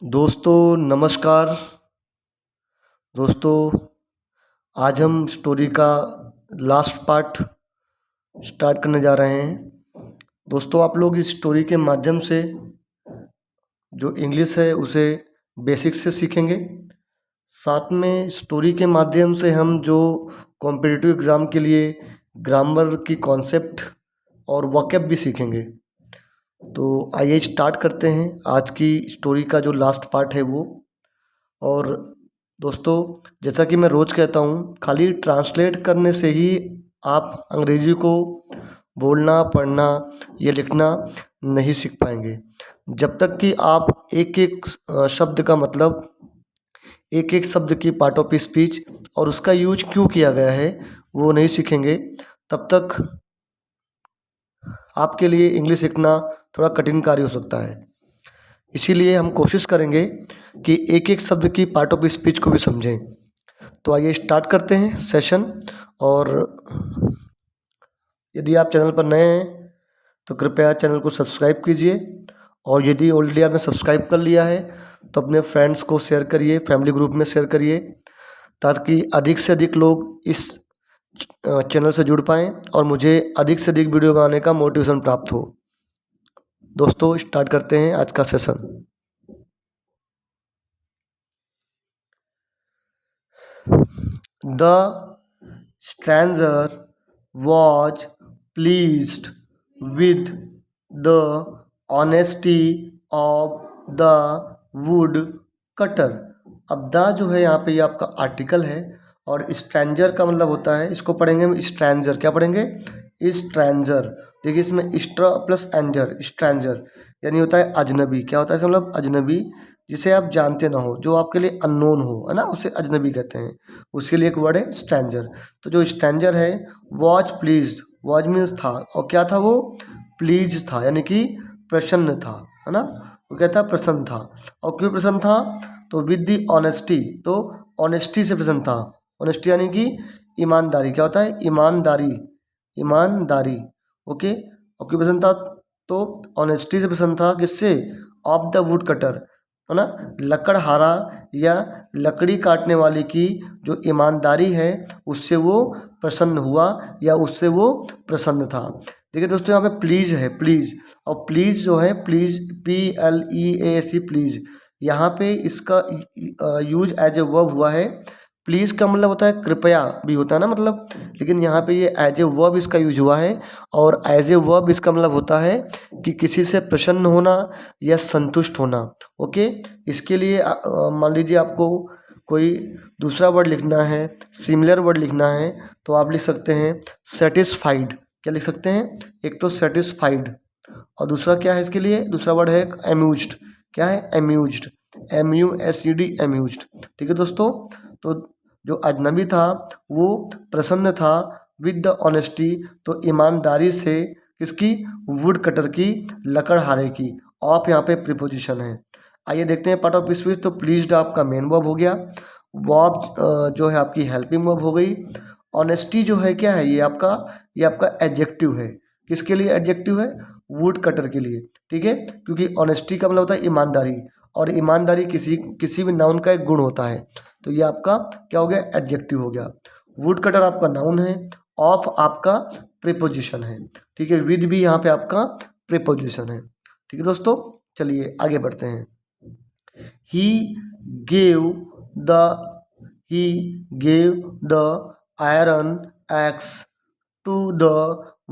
दोस्तों नमस्कार। दोस्तों आज हम स्टोरी का लास्ट पार्ट स्टार्ट करने जा रहे हैं। दोस्तों आप लोग इस स्टोरी के माध्यम से जो इंग्लिश है उसे बेसिक से सीखेंगे। साथ में स्टोरी के माध्यम से हम जो कॉम्पिटिटिव एग्ज़ाम के लिए ग्रामर की कॉन्सेप्ट और वोकैब भी सीखेंगे। तो आइए स्टार्ट करते हैं आज की स्टोरी का जो लास्ट पार्ट है वो। और दोस्तों जैसा कि मैं रोज़ कहता हूँ, खाली ट्रांसलेट करने से ही आप अंग्रेजी को बोलना, पढ़ना या लिखना नहीं सीख पाएंगे। जब तक कि आप एक एक शब्द का मतलब, एक एक शब्द की पार्ट ऑफ स्पीच और उसका यूज क्यों किया गया है वो नहीं सीखेंगे, तब तक आपके लिए इंग्लिश सीखना थोड़ा कठिन कार्य हो सकता है। इसीलिए हम कोशिश करेंगे कि एक एक शब्द की पार्ट ऑफ स्पीच को भी समझें। तो आइए स्टार्ट करते हैं सेशन। और यदि आप चैनल पर नए हैं तो कृपया चैनल को सब्सक्राइब कीजिए, और यदि ऑलरेडी आपने सब्सक्राइब कर लिया है तो अपने फ्रेंड्स को शेयर करिए, फैमिली ग्रुप में शेयर करिए, ताकि अधिक से अधिक लोग इस चैनल से जुड़ पाएँ और मुझे अधिक से अधिक वीडियो बनाने का मोटिवेशन प्राप्त हो। दोस्तों स्टार्ट करते हैं आज का session. The stranger was pleased with the honesty of the woodcutter। अब द जो है यहाँ पे ये आपका आर्टिकल है, और स्ट्रेंजर का मतलब होता है, इसको पढ़ेंगे हम स्ट्रेंजर। क्या पढ़ेंगे? स्ट्रेंजर। देखिए इसमें स्ट्रा प्लस एंजर, स्ट्रेंजर यानी होता है अजनबी। क्या होता है इसका मतलब? अजनबी, जिसे आप जानते ना हो, जो आपके लिए अननोन हो, है ना, उसे अजनबी कहते हैं। उसके लिए एक वर्ड है स्ट्रेंजर। तो जो स्ट्रेंजर है वॉज प्लीज, वॉज मीन्स था, और क्या था वो? प्लीज था, यानी कि प्रसन्न था, है ना। वो क्या था? प्रसन्न था। और क्यों प्रसन्न था? तो विद दी ऑनेस्टी, तो ऑनेस्टी से प्रसन्न था। ऑनेस्टी यानी कि ईमानदारी। क्या होता है? ईमानदारी, ईमानदारी। ओके। और क्यों प्रसन्न था? तो ऑनेस्टी से प्रसन्न था। किससे? ऑफ द वुड कटर, है ना, लकड़हारा या लकड़ी काटने वाले की जो ईमानदारी है उससे वो प्रसन्न हुआ, या उससे वो प्रसन्न था। देखिए दोस्तों यहाँ पे प्लीज है, प्लीज। और प्लीज जो है, प्लीज PLEASE, प्लीज, यहाँ पे इसका यूज एज ए वर्ब हुआ है। प्लीज़ का मतलब होता है कृपया भी होता है ना, मतलब, लेकिन यहाँ पे ये एज ए वर्ब इसका यूज हुआ है। और एज ए वर्ब इसका मतलब होता है कि किसी से प्रसन्न होना या संतुष्ट होना। ओके। इसके लिए मान लीजिए आपको कोई दूसरा वर्ड लिखना है, सिमिलर वर्ड लिखना है, तो आप लिख सकते हैं सेटिस्फाइड। क्या लिख सकते हैं? एक तो सेटिस्फाइड, और दूसरा क्या है इसके लिए? दूसरा वर्ड है अम्यूज्ड। क्या है? Amused, MUSED, amused. ठीक है दोस्तों। तो जो अजनबी था वो प्रसन्न था विद द ऑनेस्टी, तो ईमानदारी से, किसकी? वुड कटर की, लकड़हारे की। ऑफ यहाँ पे प्रीपोजिशन है। आइए देखते हैं पार्ट ऑफ स्पीच। तो प्लीज्ड आपका मेन वर्ब हो गया, वर्ब जो है आपकी हेल्पिंग वर्ब हो गई। ऑनेस्टी जो है क्या है? ये आपका एडजेक्टिव है। किसके लिए एडजेक्टिव है? वुड कटर के लिए। ठीक है, क्योंकि ऑनेस्टी का मतलब होता है ईमानदारी, और ईमानदारी किसी किसी भी नाउन का एक गुण होता है। तो ये आपका क्या हो गया? एडजेक्टिव हो गया। वुड कटर आपका नाउन है, ऑफ आपका प्रीपोजिशन है। ठीक है, विद भी यहाँ पे आपका प्रीपोजिशन है। ठीक है दोस्तों, चलिए आगे बढ़ते हैं। He gave the he gave the iron axe to the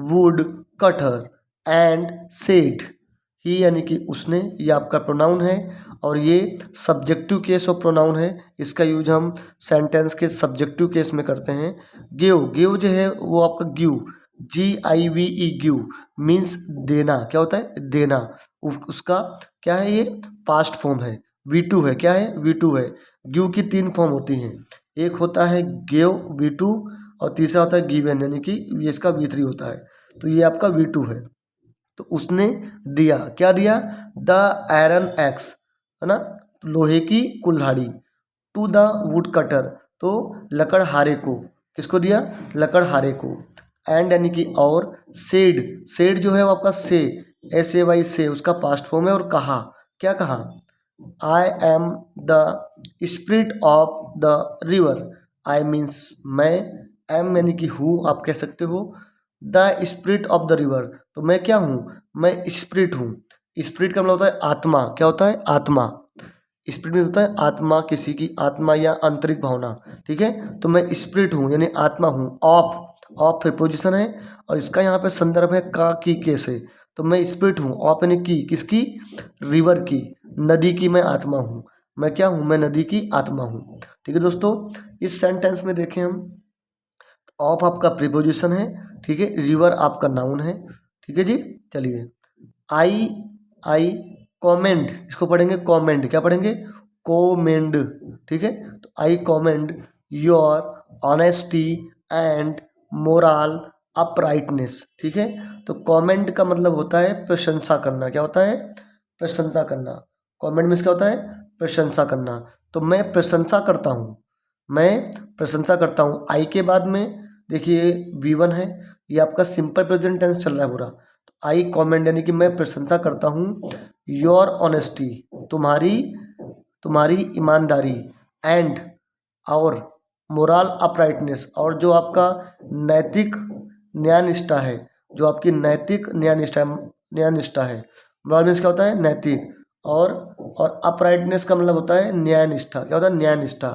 wood cutter and said। ही यानी कि उसने, ये आपका प्रोनाउन है, और ये सब्जेक्टिव केस ऑफ प्रोनाउन है। इसका यूज हम सेंटेंस के सब्जेक्टिव केस में करते हैं। गिव, गिव जो है वो आपका गिव, GIVE, गिव मीन्स देना। क्या होता है? देना। उसका क्या है? ये पास्ट फॉर्म है, V2 है। क्या है? V2 है। गिव की 3 फॉर्म होती हैं, एक होता है गिव V2, और तीसरा होता है गिवन, यानी कि ये इसका V3 होता है। तो ये आपका V2 है। तो उसने दिया, क्या दिया? द आयरन एक्स, है ना, लोहे की कुल्हाड़ी। टू द वुड कटर, तो लकड़हारे को। किसको दिया? लकड़हारे को। एंड यानी कि और, सेड, सेड जो है वो आपका से, SAY से, उसका पास्ट फॉर्म है। और कहा, क्या कहा? I am the spirit of the river. I means मैं, एम यानी कि हूँ, आप कह सकते हो। The spirit of the river, तो मैं क्या हूँ, मैं स्पिरिट हूँ। स्पिरिट का मतलब होता है आत्मा। क्या होता है, आत्मा। स्पिरिट में होता है आत्मा, किसी की आत्मा या आंतरिक भावना। ठीक है, तो मैं स्पिरिट हूँ यानी आत्मा हूँ। ऑफ प्रीपोजिशन है और इसका यहाँ पे संदर्भ है का, की, के से। तो मैं स्पिरिट हूँ, ऑफ यानी की, किसकी, रिवर की, नदी की मैं आत्मा हूँ। मैं क्या हूँ, मैं नदी की आत्मा हूँ। ठीक है दोस्तों, इस सेंटेंस में देखें हम, ऑफ आपका प्रीपोजिशन है, ठीक है, रिवर आपका नाउन है। ठीक है जी, चलिए। आई आई कॉमेंड, इसको पढ़ेंगे कॉमेंड। क्या पढ़ेंगे, कोमेंड। ठीक है, तो I commend your honesty and moral uprightness. ठीक है, तो कॉमेंड का मतलब होता है प्रशंसा करना। क्या होता है, प्रशंसा करना। कॉमेंट में क्या होता है, प्रशंसा करना। तो मैं प्रशंसा करता हूँ, मैं प्रशंसा करता हूँ। आई के बाद में देखिए V1 है, ये आपका सिंपल प्रेजेंट टेंस चल रहा है पूरा। आई कॉमेंड यानी कि मैं प्रशंसा करता हूँ योर ऑनेस्टी, तुम्हारी तुम्हारी ईमानदारी, एंड और मोरल अपराइटनेस, और जो आपका नैतिक न्यायनिष्ठा है, जो आपकी नैतिक न्यायनिष्ठा है। मोरल मीन्स क्या होता है, नैतिक। और अपराइटनेस का मतलब होता है न्यायनिष्ठा। क्या होता है, न्यायनिष्ठा।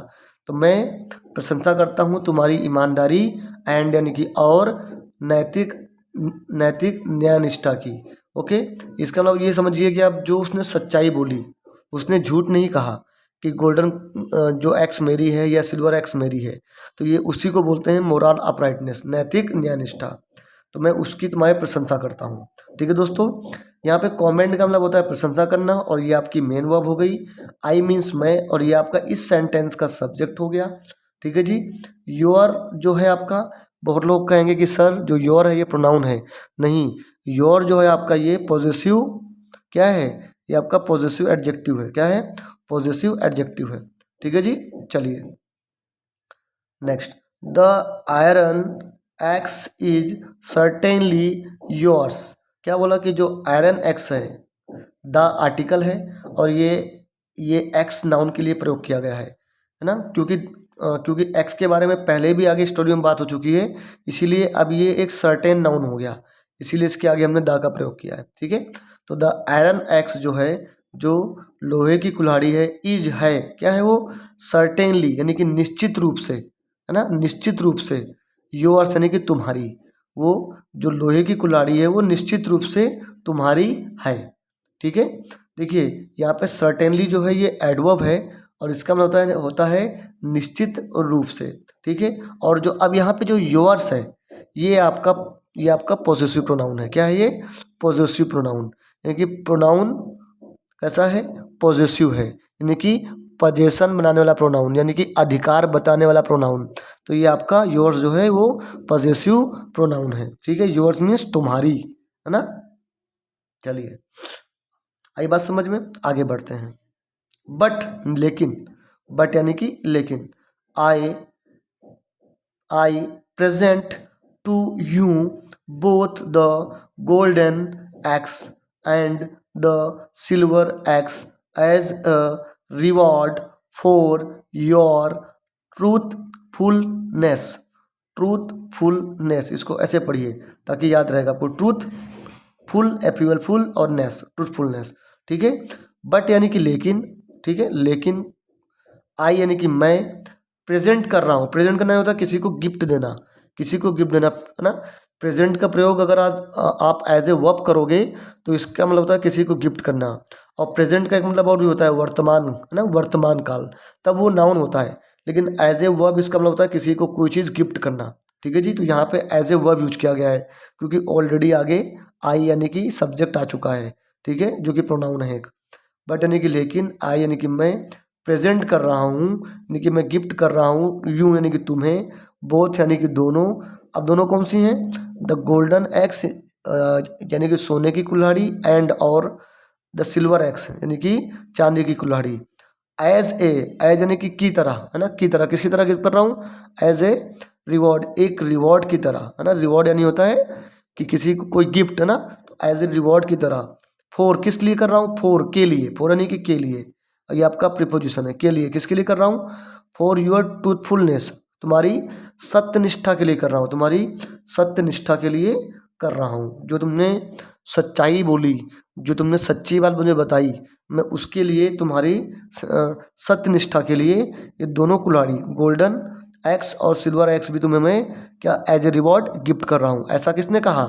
तो मैं प्रशंसा करता हूँ तुम्हारी ईमानदारी, एंड यानी कि और नैतिक नैतिक न्यायनिष्ठा की। ओके, इसका मतलब ये समझिए कि आप, जो उसने सच्चाई बोली, उसने झूठ नहीं कहा कि गोल्डन जो एक्स मेरी है या सिल्वर एक्स मेरी है, तो ये उसी को बोलते हैं मोरल अपराइटनेस, नैतिक न्यायनिष्ठा। तो मैं उसकी तुम्हारी प्रशंसा करता हूँ। ठीक है दोस्तों, यहाँ पे कमेंट का मतलब होता है प्रशंसा करना, और ये आपकी मेन वर्ब हो गई। आई मीन्स मैं, और ये आपका इस सेंटेंस का सब्जेक्ट हो गया। ठीक है जी। योर जो है आपका, बहुत लोग कहेंगे कि सर जो योर है ये प्रोनाउन है। नहीं, योर जो है आपका ये पॉजेसिव क्या है, ये आपका पॉजेसिव एडजेक्टिव है। क्या है, पॉजेसिव एडजेक्टिव है। ठीक है जी, चलिए next. The iron x is certainly yours. क्या बोला कि जो आयरन एक्स है, द आर्टिकल है, और ये एक्स नाउन के लिए प्रयोग किया गया है ना, क्योंकि एक्स के बारे में पहले भी आगे स्टोरी में बात हो चुकी है, इसीलिए अब ये एक सर्टेन नाउन हो गया, इसीलिए इसके आगे हमने द का प्रयोग किया है। ठीक है, तो द आयरन एक्स जो है, जो लोहे की कुल्हाड़ी है, इज है, क्या है वो, सर्टेनली यानी कि निश्चित रूप से, है ना, निश्चित रूप से, योर्स यानी कि तुम्हारी, वो जो लोहे की कुल्हाड़ी है वो निश्चित रूप से तुम्हारी है। ठीक है, देखिए यहाँ पे सर्टेनली जो है ये एडवर्ब है, और इसका मतलब होता है निश्चित रूप से। ठीक है, और जो अब यहाँ पे जो योर्स है, ये आपका पॉसेसिव प्रोनाउन है। क्या है ये, पॉसेसिव प्रोनाउन, यानी कि प्रोनाउन कैसा है, पॉसेसिव है, यानी कि पजेशन बनाने वाला प्रोनाउन, यानी कि अधिकार बताने वाला प्रोनाउन। तो ये आपका योर्स जो है वो पजेसिव प्रोनाउन है। ठीक है, योर्स मीन्स तुम्हारी, है ना। चलिए, आई बात समझ में, आगे बढ़ते हैं। बट लेकिन, बट यानी कि लेकिन, I I present to you both the golden axe and the silver axe as a reward for your truthfulness. Truthfulness, इसको ऐसे पढ़िए ताकि याद रहेगा आपको। ट्रूथ फुल, एप्रीवल फुल, और नेस, ट्रूथफुलनेस। ठीक है, बट यानी कि लेकिन। ठीक है, लेकिन आई यानी कि मैं प्रेजेंट कर रहा हूँ। प्रेजेंट करना होता है किसी को गिफ्ट देना, किसी को गिफ्ट देना, है ना। प्रेजेंट का प्रयोग अगर आप एज ए वर्ब करोगे तो इसका मतलब होता है किसी को गिफ्ट करना। और प्रेजेंट का एक मतलब और भी होता है वर्तमान, है ना, वर्तमान काल, तब वो नाउन होता है। लेकिन एज ए वर्ब इसका मतलब होता है किसी को कोई चीज़ गिफ्ट करना। ठीक है जी, तो यहाँ पे एज ए वर्ब यूज किया गया है, क्योंकि ऑलरेडी आगे आई यानी कि सब्जेक्ट आ चुका है। ठीक है, जो कि प्रोनाउन है एक। बट यानी कि लेकिन, आई यानी कि मैं प्रेजेंट कर रहा हूँ, यानी कि मैं गिफ्ट कर रहा हूँ, यू यानी कि तुम्हें, बोथ यानी कि दोनों। अब दोनों कौन सी हैं, द गोल्डन एक्स यानी कि सोने की कुल्हाड़ी, एंड और द सिल्वर एक्स यानी कि चांदी की कुल्हाड़ी। एज यानी कि की तरह, है ना, की तरह, किसकी तरह गिफ्ट कर रहा हूँ, एज ए रिवॉर्ड, एक रिवॉर्ड की तरह, है ना। रिवॉर्ड यानी होता है कि किसी को कोई गिफ्ट, है ना, तो एज ए रिवॉर्ड की तरह। फॉर किस लिए कर रहा हूँ, फॉर के लिए, फॉर यानी कि के लिए, ये आपका प्रीपोजिशन है, के लिए, किसके लिए कर रहा हूँ, फॉर योर ट्रूथफुलनेस, तुम्हारी सत्यनिष्ठा के लिए कर रहा हूँ, तुम्हारी सत्यनिष्ठा के लिए कर रहा हूँ, जो तुमने सच्चाई बोली, जो तुमने सच्ची बात मुझे बताई, मैं उसके लिए, तुम्हारी सत्यनिष्ठा के लिए ये दोनों कुल्हाड़ी गोल्डन एक्स और सिल्वर एक्स भी तुम्हें मैं क्या एज ए रिवॉर्ड गिफ्ट कर रहा हूँ। ऐसा किसने कहा,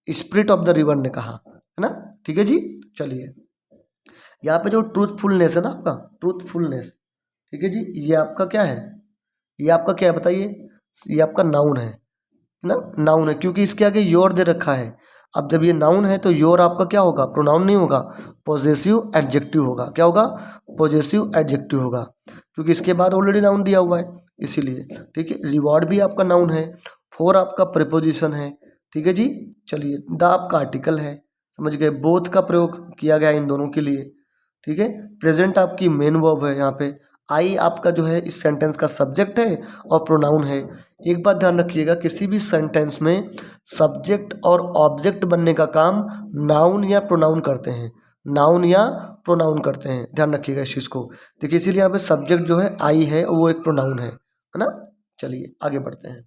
स्पिरिट ऑफ द रिवर ने कहा, है ना। ठीक है जी, चलिए यहाँ पे जो ट्रूथफुलनेस है ना, आपका ट्रूथफुलनेस, ठीक है जी, ये आपका क्या है, ये आपका क्या है बताइए, ये आपका नाउन है ना, नाउन है, क्योंकि इसके आगे योर दे रखा है। अब जब ये नाउन है तो योर आपका क्या होगा, प्रोनाउन नहीं होगा, पॉजेसिव एडजेक्टिव होगा। क्या होगा, पॉजेसिव एडजेक्टिव होगा, क्योंकि इसके बाद ऑलरेडी नाउन दिया हुआ है इसीलिए। ठीक है, रिवॉर्ड भी आपका नाउन है, फॉर आपका प्रीपोजिशन है। ठीक है जी, चलिए द आपका आर्टिकल है, समझ गए, बोथ का प्रयोग किया गया इन दोनों के लिए। ठीक है, प्रेजेंट आपकी मेन वर्ब है यहाँ पे, आई आपका जो है इस सेंटेंस का सब्जेक्ट है और प्रोनाउन है। एक बात ध्यान रखिएगा, किसी भी सेंटेंस में सब्जेक्ट और ऑब्जेक्ट बनने का काम नाउन या प्रोनाउन करते हैं, नाउन या प्रोनाउन करते हैं, ध्यान रखिएगा इस चीज़ को। देखिए इसीलिए यहाँ पे सब्जेक्ट जो है आई है, वो एक प्रोनाउन है ना। चलिए आगे बढ़ते हैं।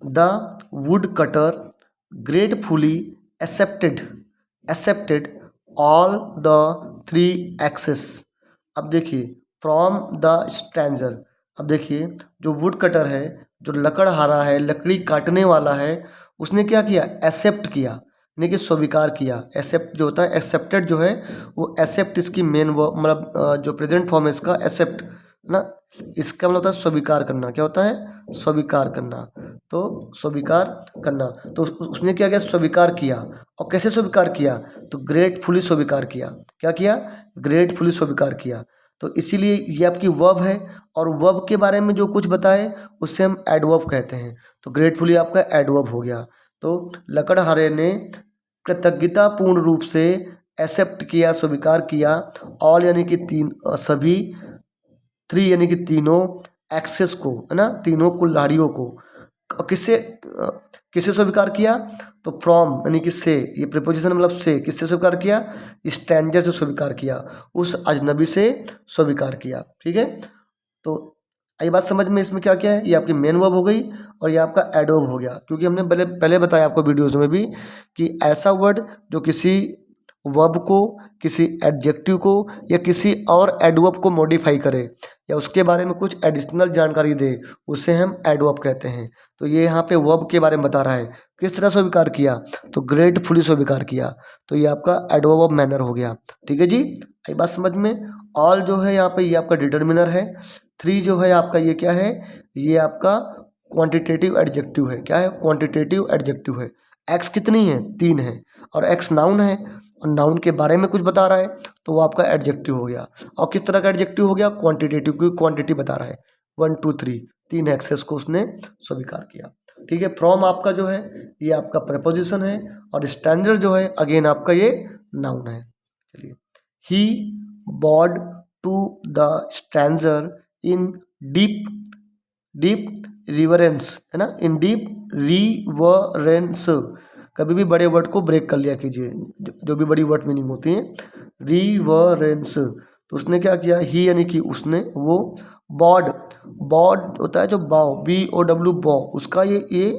The woodcutter gratefully accepted all the three axes। अब देखिए फ्रॉम द स्ट्रेंजर, अब देखिए जो वुड कटर है, जो लकड़हारा है, लकड़ी काटने वाला है, उसने क्या किया, एक्सेप्ट किया, यानी कि स्वीकार किया। एक्सेप्ट जो होता है, एक्सेप्टेड जो है वो एक्सेप्ट इसकी मेन वो मतलब जो प्रेजेंट फॉर्म है इसका एक्सेप्ट ना, इसका मतलब होता है स्वीकार करना। क्या होता है, स्वीकार करना, तो स्वीकार करना, तो उसने क्या किया, स्वीकार किया। और कैसे स्वीकार किया, तो ग्रेटफुली स्वीकार किया। क्या किया, ग्रेटफुली स्वीकार किया। तो इसीलिए ये आपकी वर्ब है, और वर्ब के बारे में जो कुछ बताए उससे हम एडवर्ब कहते हैं। तो ग्रेटफुली आपका एडवर्ब हो गया। तो लकड़हारे ने कृतज्ञतापूर्ण रूप से एक्सेप्ट किया, स्वीकार किया, ऑल यानी कि तीन, सभी, थ्री यानी कि तीनों, एक्सेस को, है ना, तीनों कुल्हाड़ियों को। किससे किससे स्वीकार किया, तो फ्रॉम यानी कि से, ये प्रीपोजिशन मतलब से, किससे स्वीकार किया, स्ट्रेंजर से स्वीकार किया, उस अजनबी से स्वीकार किया। ठीक है, तो आई बात समझ में, इसमें क्या क्या है, ये आपकी मेन वर्ब हो गई और ये आपका एडवर्ब हो गया। क्योंकि हमने पहले पहले बताया आपको वीडियोज़ में भी कि ऐसा वर्ड जो किसी वर्ब को, किसी एडजेक्टिव को या किसी और एडवर्ब को मॉडिफाई करे या उसके बारे में कुछ एडिशनल जानकारी दे, उसे हम एडवर्ब कहते हैं। तो ये यहाँ पे वर्ब के बारे में बता रहा है, किस तरह स्वीकार किया, तो ग्रेटफुली स्वीकार किया। तो ये आपका एडवर्ब ऑफ मैनर हो गया। ठीक है जी, ये बात समझ में। ऑल जो है यहाँ पे ये आपका डिटर्मिनर है, थ्री जो है आपका ये क्या है, ये आपका क्वांटिटेटिव एडजेक्टिव है। क्या है, क्वांटिटेटिव एडजेक्टिव है। एक्स कितनी है, तीन है, और एक्स नाउन है और नाउन के बारे में कुछ बता रहा है, तो वो आपका एडजेक्टिव हो गया। और किस तरह का एडजेक्टिव हो गया, क्वांटिटेटिव, क्योंकि क्वांटिटी बता रहा है, 1 2 3, तीन एक्सेस को उसने स्वीकार किया। ठीक है, फ्रॉम आपका जो है ये आपका प्रपोजिशन है, और स्ट्रेंजर जो है अगेन आपका ये नाउन है। चलिए, he bowed to the stranger in deep deep reverence, है ना, इन डीप रिवरेंस। कभी भी बड़े वर्ड को ब्रेक कर लिया कीजिए, जो भी बड़ी वर्ड मीनिंग होती है, रिवरेंस। तो उसने क्या किया, ही यानी कि उसने, वो बॉड, बॉड होता है जो बाव, BOW बॉ, उसका ये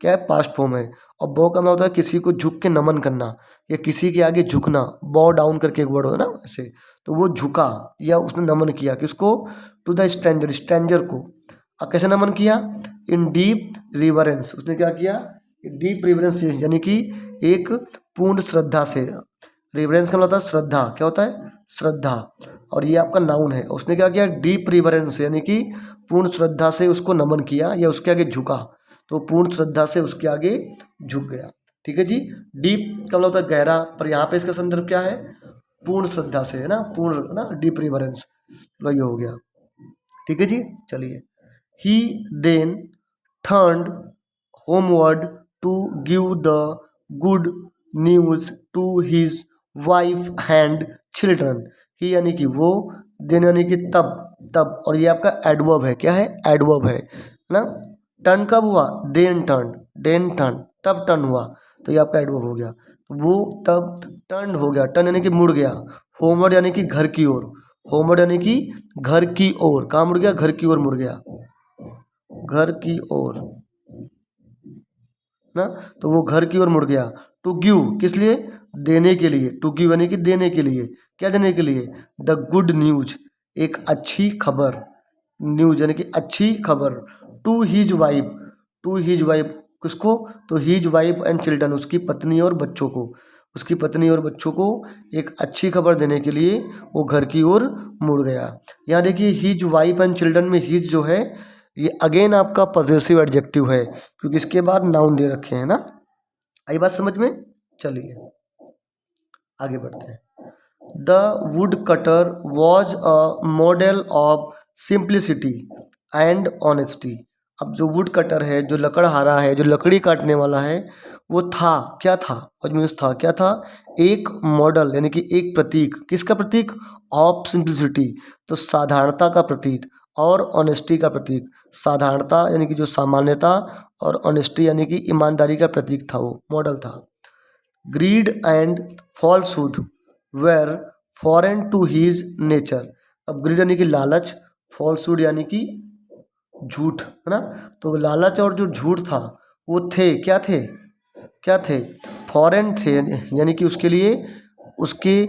क्या है, पास्ट फॉर्म है। और बॉ का मतलब होता है किसी को झुक के नमन करना या किसी के आगे झुकना, बॉ डाउन करके एक वर्ड होता है ना ऐसे। तो वो झुका या उसने नमन किया, किसको, टू द स्ट्रेंजर, स्ट्रेंजर को। अब कैसे नमन किया, इन डीप रिवरेंस, उसने क्या किया, डीप रिवरेंस यानी कि एक पूर्ण श्रद्धा से। रिवरेंस का मतलब होता है श्रद्धा, क्या होता है, श्रद्धा। और ये आपका नाउन है, उसने क्या किया, डीप रिवरेंस यानी कि पूर्ण श्रद्धा से उसको नमन किया या उसके आगे झुका, तो पूर्ण श्रद्धा से उसके आगे झुक गया। ठीक है जी, डीप का मतलब होता है गहरा, पर यहाँ पे इसका संदर्भ क्या है, पूर्ण श्रद्धा से, है ना, पूर्ण ना, डीप रिवरेंस, तो ये हो गया। ठीक है जी, चलिए, he then turned homeward to give the good news to his wife and children। ही यानी कि वो, then यानी कि तब, तब, और ये आपका एडवर्ब है। क्या है, एडवर्ब है ना, टर्न कब हुआ, देन टर्न तब टर्न हुआ, तो ये आपका एडवर्ब हो गया। तो वो तब टर्न हो गया, टर्न यानी कि मुड़ गया, होमवर्ड यानी कि घर की ओर, होमवर्ड यानी कि घर की ओर, कहाँ मुड़ गया, घर की ओर मुड़ गया, घर की ओर ना, तो वो घर की ओर मुड़ गया। टू गिव किस लिए, देने के लिए, टू गिव यानी कि देने के लिए, क्या देने के लिए, द गुड न्यूज, एक अच्छी खबर, न्यूज यानी कि अच्छी खबर, to his wife, to his wife किसको, तो हीज वाइफ एंड चिल्ड्रन, उसकी पत्नी और बच्चों को, उसकी पत्नी और बच्चों को एक अच्छी खबर देने के लिए वो घर की ओर मुड़ गया। यहाँ देखिए हीज वाइफ एंड चिल्ड्रन में हीज जो है ये अगेन आपका पॉजेसिव एडजेक्टिव है, क्योंकि इसके बाद नाउन दे रखे हैं ना। आई बात समझ में, चलिए आगे बढ़ते हैं। The wood cutter was a model of simplicity and honesty. अब जो वुड कटर है, जो लकड़हारा है, जो लकड़ी काटने वाला है, वो था, क्या था, और मीन्स था, क्या था, एक मॉडल यानी कि एक प्रतीक, किसका प्रतीक, ऑफ सिंप्लिसिटी, तो साधारणता का प्रतीक, और ऑनेस्टी का प्रतीक, साधारणता यानी कि जो सामान्यता, और ऑनेस्टी यानी कि ईमानदारी का प्रतीक था, वो मॉडल था। Greed and falsehood were foreign to his nature. अब ग्रीड यानी कि लालच, फॉल्सहुड यानी कि झूठ, है ना, तो लालच और जो झूठ था वो थे, क्या थे, क्या थे, फॉरेन थे, यानी कि उसके लिए, उसके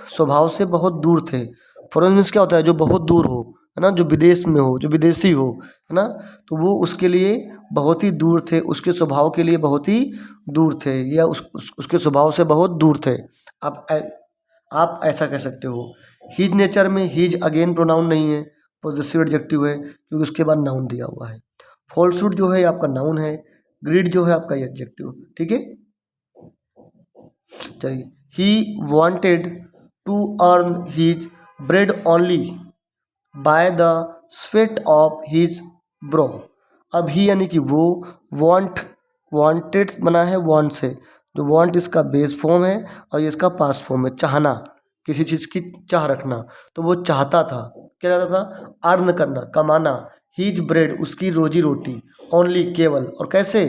स्वभाव से बहुत दूर थे। फॉरेन मीन्स क्या होता है, जो बहुत दूर हो, है ना, जो विदेश में हो, जो विदेशी हो, है ना, तो वो उसके लिए बहुत ही दूर थे, उसके स्वभाव के लिए बहुत ही दूर थे, या उसके स्वभाव से बहुत दूर थे। आप ऐसा कह सकते हो। हीज नेचर में हीज अगेन प्रोनाउन नहीं है, पॉजिटिव एडजेक्टिव है, क्योंकि उसके बाद नाउन दिया हुआ है। फॉल्सहुड जो है आपका नाउन है, ग्रीड जो है आपका एडजेक्टिव, ठीक है। चलिए, he wanted to earn his bread only by the sweat of his brow. अब ही यानी कि वो, वॉन्ट, वॉन्टेड बना है वॉन्ट से, जो वॉन्ट इसका बेस फॉर्म है और ये इसका पास्ट फॉर्म है, चाहना, किसी चीज़ की चाह रखना, तो वो चाहता था, क्या चाहता था, अर्न करना, कमाना, हीज ब्रेड उसकी रोजी रोटी, ओनली केवल, और कैसे,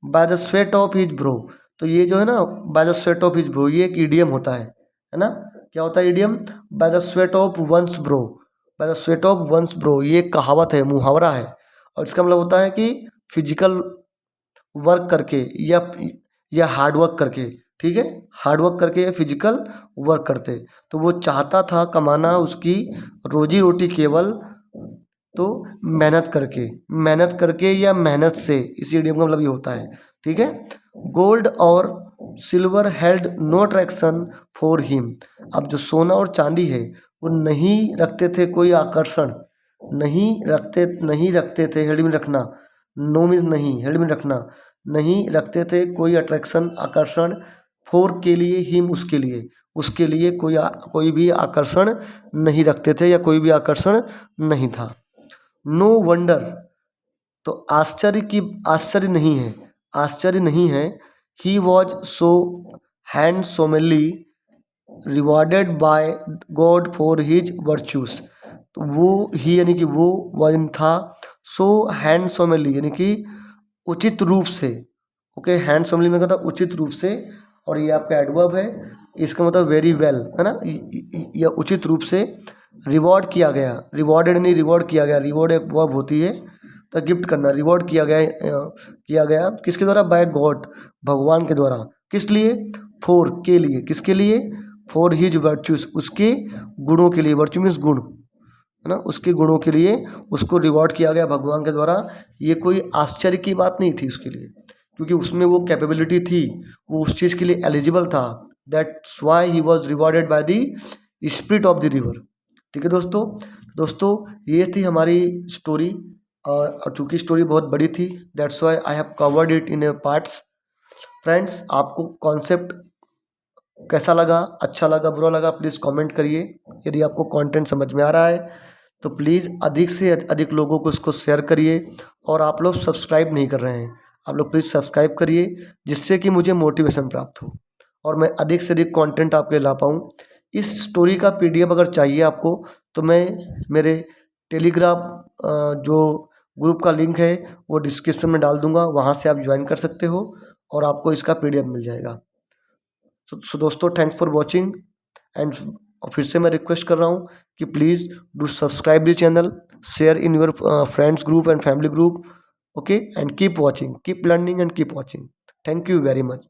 by the sweat of his brow. तो ये जो है ना, by the sweat of his brow, ये एक ईडियम होता है ना, क्या होता है idiom, by the sweat of one's brow, by the sweat of one's brow, ये एक कहावत है, मुहावरा है, और इसका मतलब होता है कि फिजिकल वर्क करके या हार्ड वर्क करके, ठीक है, हार्ड वर्क करके या फिजिकल वर्क करते, तो वो चाहता था कमाना उसकी रोजी रोटी केवल, तो मेहनत करके, मेहनत करके या मेहनत से, इस इडियम का मतलब ये होता है, ठीक है। गोल्ड और silver held no attraction for him. अब जो सोना और चांदी है वो नहीं रखते थे कोई आकर्षण, नहीं रखते थे, हेल्ड में रखना, नो मीन्स नहीं, हेल्ड में रखना, नहीं रखते थे कोई अट्रैक्शन, आकर्षण, फोर के लिए, हिम उसके लिए, उसके लिए कोई भी आकर्षण नहीं रखते थे, या कोई भी आकर्षण नहीं था। नो वंडर, तो आश्चर्य नहीं है, आश्चर्य नहीं है, he was so handsomely rewarded by God for his virtues. तो वो ही यानी कि वो वजन था, सो हैंडसोमली यानी कि उचित रूप से, ओके, हैंडसोमली में कहता उचित रूप से, और ये आपका एडवर्ब है, इसका मतलब वेरी वेल, है ना, या उचित रूप से रिवॉर्ड किया गया, रिवॉर्डेड नहीं, रिवॉर्ड किया गया, रिवॉर्ड एक वर्ब होती है, तो गिफ्ट करना, रिवॉर्ड किया गया किसके द्वारा, बाय गॉड, भगवान के द्वारा, किस लिए, फॉर के लिए, किसके लिए, फॉर हिज वर्च्यूज, उसके गुणों के लिए, वर्च्यू मीन्स गुण, है ना, उसके गुणों के लिए उसको रिवॉर्ड किया गया भगवान के द्वारा। ये कोई आश्चर्य की बात नहीं थी उसके लिए, क्योंकि उसमें वो कैपेबिलिटी थी, वो उस चीज़ के लिए एलिजिबल था, that's why he was rewarded by the spirit of the river. ठीक है दोस्तों ये थी हमारी स्टोरी, और चूँकि स्टोरी बहुत बड़ी थी, that's why I have covered it in A parts. Friends, आपको कॉन्सेप्ट कैसा लगा, अच्छा लगा, बुरा लगा, प्लीज़ कमेंट करिए। यदि आपको कंटेंट समझ में आ रहा है तो प्लीज़ अधिक से अधिक लोगों को इसको शेयर करिए, और आप लोग सब्सक्राइब नहीं कर रहे हैं, आप लोग प्लीज़ सब्सक्राइब करिए, जिससे कि मुझे मोटिवेशन प्राप्त हो और मैं अधिक से अधिक कंटेंट आपके ला पाऊँ। इस स्टोरी का PDF अगर चाहिए आपको, तो मैं मेरे टेलीग्राम जो ग्रुप का लिंक है वो डिस्क्रिप्शन में डाल दूंगा, वहाँ से आप ज्वाइन कर सकते हो और आपको इसका PDF मिल जाएगा। सो दोस्तों, थैंक्स फॉर वॉचिंग एंड फिर से मैं रिक्वेस्ट कर रहा हूँ कि please do subscribe the channel, share in your friends group and family group, okay, and keep watching, keep learning and keep watching. Thank you very much.